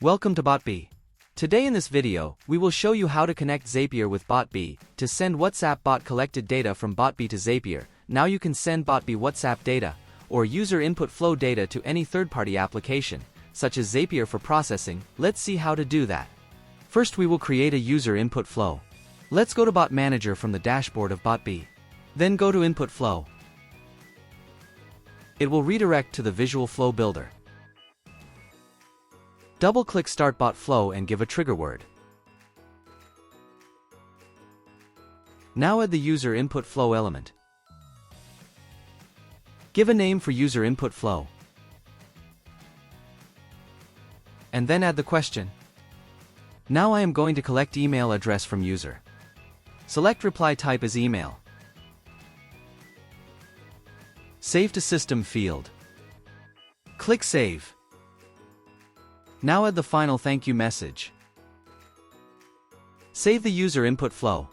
Welcome to BotBee. Today in this video, we will show you how to connect Zapier with BotBee to send WhatsApp bot collected data from BotBee to Zapier. Now you can send BotBee WhatsApp data or user input flow data to any third-party application, such as Zapier for processing. Let's see how to do that. First, we will create a user input flow. Let's go to Bot Manager from the dashboard of BotBee. Then go to Input Flow. It will redirect to the Visual Flow Builder. Double-click Start Bot Flow and give a trigger word. Now add the user input flow element. Give a name for user input flow. And then add the question. Now I am going to collect email address from user. Select reply type as email. Save to system field. Click Save. Now add the final thank you message. Save the user input flow.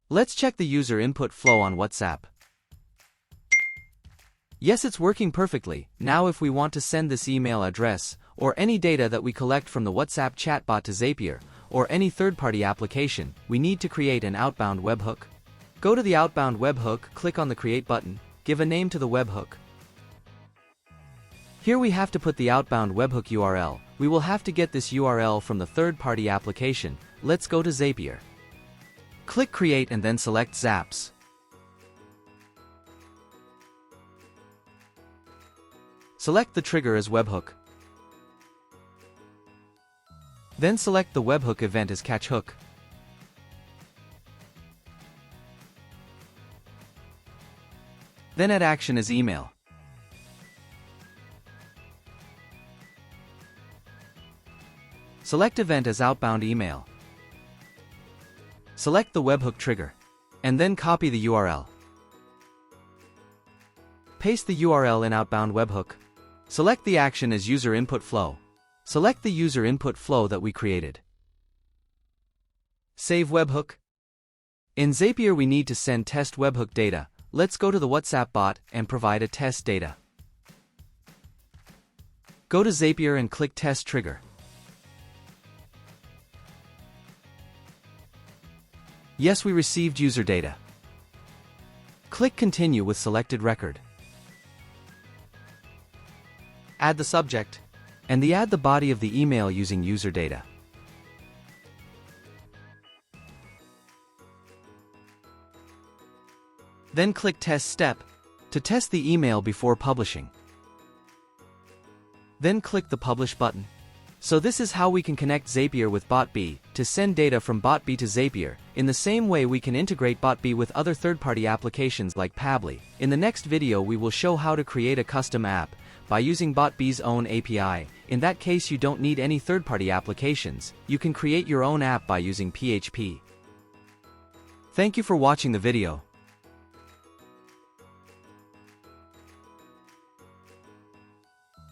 Let's check the user input flow on WhatsApp. Yes, it's working perfectly. Now if we want to send this email address or any data that we collect from the WhatsApp chatbot to Zapier or any third-party application, we need to create an outbound webhook. Go to the outbound webhook, click on the Create button, give a name to the webhook. Here we have to put the outbound webhook URL. We will have to get this URL from the third-party application. Let's go to Zapier. Click Create and then select Zaps. Select the trigger as webhook. Then select the webhook event as catch hook. Then add action as email. Select event as outbound email. Select the webhook trigger. And then copy the URL. Paste the URL in outbound webhook. Select the action as user input flow. Select the user input flow that we created. Save webhook. In Zapier we need to send test webhook data. Let's go to the WhatsApp bot and provide a test data. Go to Zapier and click Test Trigger. Yes, we received user data. Click Continue with selected record. Add the subject, and add the body of the email using user data. Then click Test Step to test the email before publishing. Then click the Publish button. So this is how we can connect Zapier with BotBee to send data from BotBee to Zapier. In the same way we can integrate BotBee with other third-party applications like Pabbly. In the next video we will show how to create a custom app by using BotBee's own API. In that case you don't need any third-party applications. You can create your own app by using PHP. Thank you for watching the video.